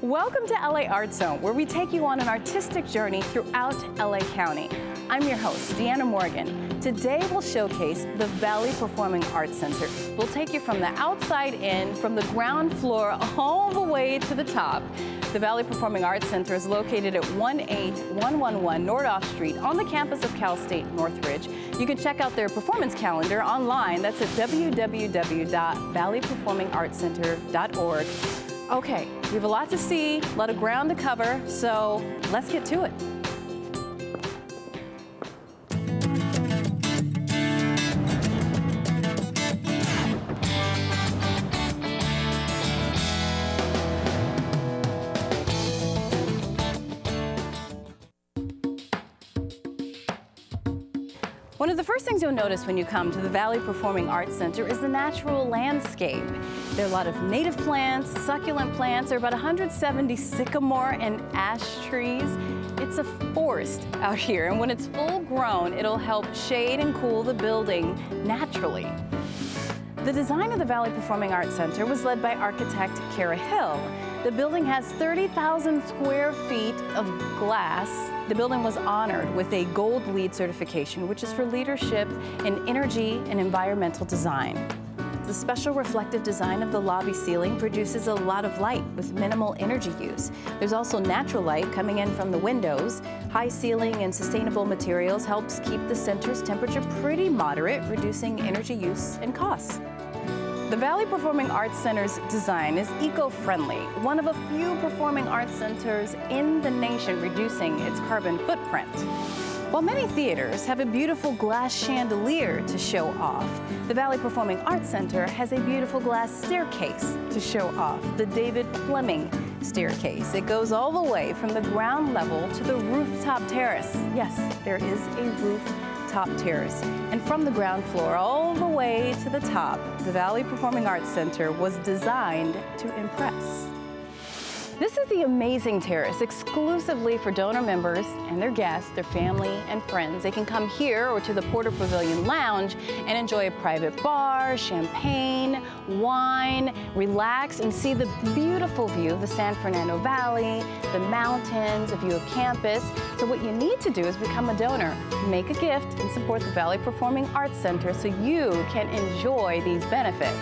Welcome to LA Art Zone, where we take you on an artistic journey throughout LA County. I'm your host, Deanna Morgan. Today we'll showcase the Valley Performing Arts Center. We'll take you from the outside in, from the ground floor all the way to the top. The Valley Performing Arts Center is located at 18111 Nordoff Street on the campus of Cal State Northridge. You can check out their performance calendar online. That's at www.valleyperformingartscenter.org. Okay, we have a lot to see, a lot of ground to cover, so let's get to it. One of the first things you'll notice when you come to the Valley Performing Arts Center is the natural landscape. There are a lot of native plants, succulent plants. There are about 170 sycamore and ash trees. It's a forest out here, and when it's full grown, it'll help shade and cool the building naturally. The design of the Valley Performing Arts Center was led by architect Kara Hill. The building has 30,000 square feet of glass. The building was honored with a Gold LEED certification, which is for leadership in energy and environmental design. The special reflective design of the lobby ceiling produces a lot of light with minimal energy use. There's also natural light coming in from the windows. High ceiling and sustainable materials helps keep the center's temperature pretty moderate, reducing energy use and costs. The Valley Performing Arts Center's design is eco-friendly, one of a few performing arts centers in the nation reducing its carbon footprint. While many theaters have a beautiful glass chandelier to show off, the Valley Performing Arts Center has a beautiful glass staircase to show off, the David Fleming staircase. It goes all the way from the ground level to the rooftop terrace. Yes, there is a rooftop terrace. And from the ground floor all the way to the top, the Valley Performing Arts Center was designed to impress. This is the amazing terrace exclusively for donor members and their guests, their family and friends. They can come here or to the Porter Pavilion Lounge and enjoy a private bar, champagne, wine, relax and see the beautiful view of the San Fernando Valley, the mountains, a view of campus. So what you need to do is become a donor, make a gift and support the Valley Performing Arts Center so you can enjoy these benefits.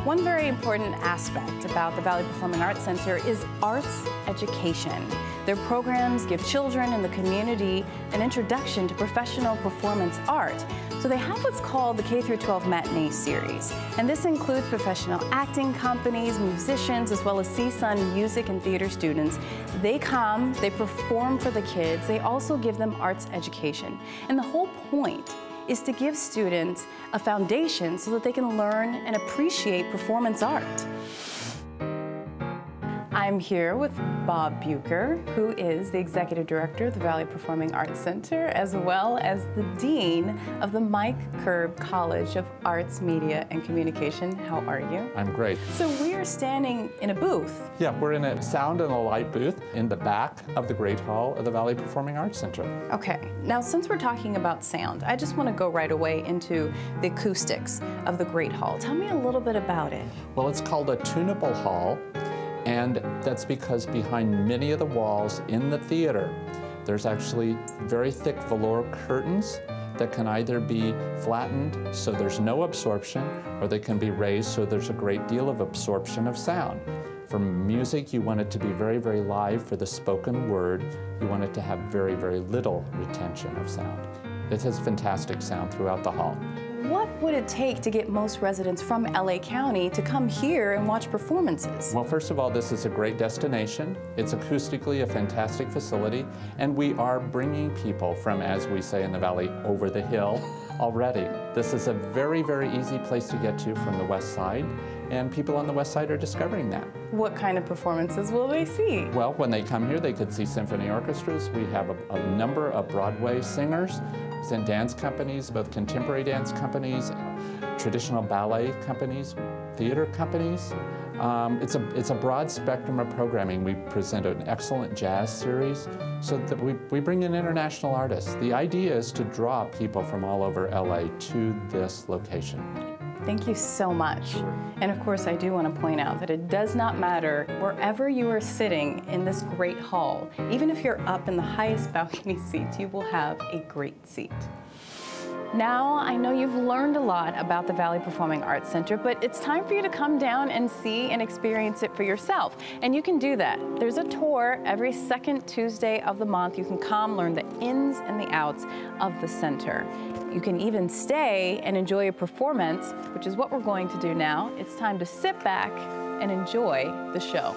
One very important aspect about the Valley Performing Arts Center is arts education. Their programs give children in the community an introduction to professional performance art. So they have what's called the K-12 Matinee Series. And this includes professional acting companies, musicians, as well as CSUN music and theater students. They come, they perform for the kids, they also give them arts education. And the whole point is to give students a foundation so that they can learn and appreciate performance art. I'm here with Bob Uecker, who is the Executive Director of the Valley Performing Arts Center, as well as the Dean of the Mike Curb College of Arts, Media, and Communication. How are you? I'm great. So we are standing in a booth. Yeah, we're in a sound and a light booth in the back of the Great Hall of the Valley Performing Arts Center. Okay, now since we're talking about sound, I just want to go right away into the acoustics of the Great Hall. Tell me a little bit about it. Well, it's called a tunable hall. And that's because behind many of the walls in the theater, there's actually very thick velour curtains that can either be flattened so there's no absorption, or they can be raised so there's a great deal of absorption of sound. For music, you want it to be very, very live. For the spoken word, you want it to have very, very little retention of sound. It has fantastic sound throughout the hall. What would it take to get most residents from LA County to come here and watch performances? Well, first of all, this is a great destination. It's acoustically a fantastic facility, and we are bringing people from, as we say in the Valley, over the hill already. This is a very, very easy place to get to from the west side, and people on the west side are discovering that. What kind of performances will they see? Well, when they come here, they could see symphony orchestras. We have a number of Broadway singers and dance companies, both contemporary dance companies, traditional ballet companies, theater companies. It's a broad spectrum of programming. We present an excellent jazz series so that we bring in international artists. The idea is to draw people from all over LA to this location. Thank you so much. Sure. And of course, I do want to point out that it does not matter wherever you are sitting in this great hall. Even if you're up in the highest balcony seats, you will have a great seat. Now, I know you've learned a lot about the Valley Performing Arts Center, but it's time for you to come down and see and experience it for yourself. And you can do that. There's a tour every second Tuesday of the month. You can come learn the ins and the outs of the center. You can even stay and enjoy a performance, which is what we're going to do now. It's time to sit back and enjoy the show.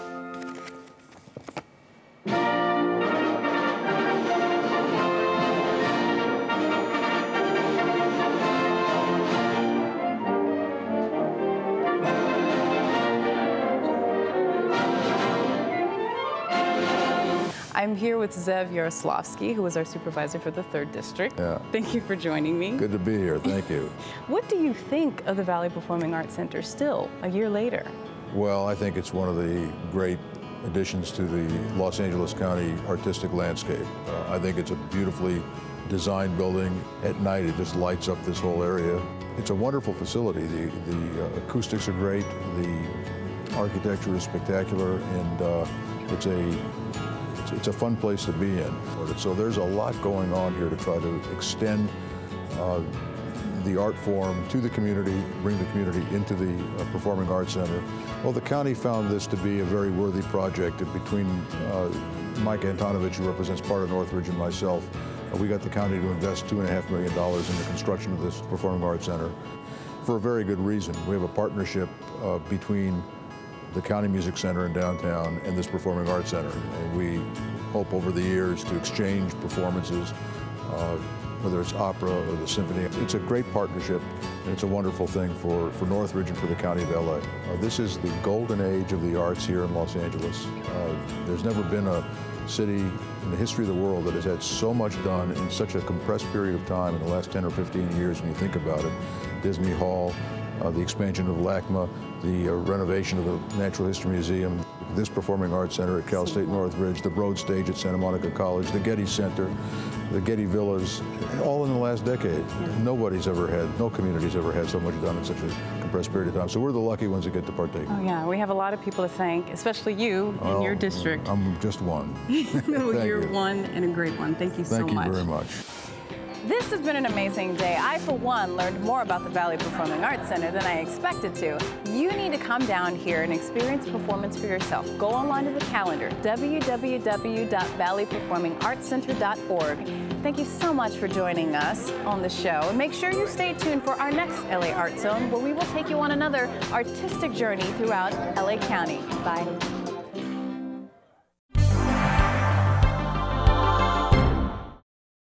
I'm here with Zev Yaroslavsky, who is our supervisor for the 3rd District. Yeah. Thank you for joining me. Good to be here, thank you. What do you think of the Valley Performing Arts Center still, a year later? Well, I think it's one of the great additions to the Los Angeles County artistic landscape. I think it's a beautifully designed building. At night, it just lights up this whole area. It's a wonderful facility. The acoustics are great, the architecture is spectacular, and it's a fun place to be in. So there's a lot going on here to try to extend the art form to the community, bring the community into the Performing Arts Center. Well, the county found this to be a very worthy project. Between Mike Antonovich, who represents part of Northridge, and myself, we got the county to invest $2.5 million in the construction of this Performing Arts Center for a very good reason. We have a partnership between the County Music Center in downtown and this Performing Arts Center. And we hope over the years to exchange performances, whether it's opera or the symphony. It's a great partnership, and it's a wonderful thing for Northridge and for the County of LA. This is the golden age of the arts here in Los Angeles. There's never been a city in the history of the world that has had so much done in such a compressed period of time in the last 10 or 15 years when you think about it. Disney Hall, the expansion of LACMA, the renovation of the Natural History Museum, this Performing Arts Center at Cal State Northridge, the Broad Stage at Santa Monica College, the Getty Center, the Getty Villas, all in the last decade. Yeah. No community's ever had so much done in such a compressed period of time. So we're the lucky ones that get to partake. Oh yeah, we have a lot of people to thank, especially you in your district. I'm just one. No, you're one and a great one. Thank you so much. Thank you very much. This has been an amazing day. I, for one, learned more about the Valley Performing Arts Center than I expected to. You need to come down here and experience performance for yourself. Go online to the calendar, www.valleyperformingartscenter.org. Thank you so much for joining us on the show. And make sure you stay tuned for our next LA Art Zone, where we will take you on another artistic journey throughout LA County. Bye.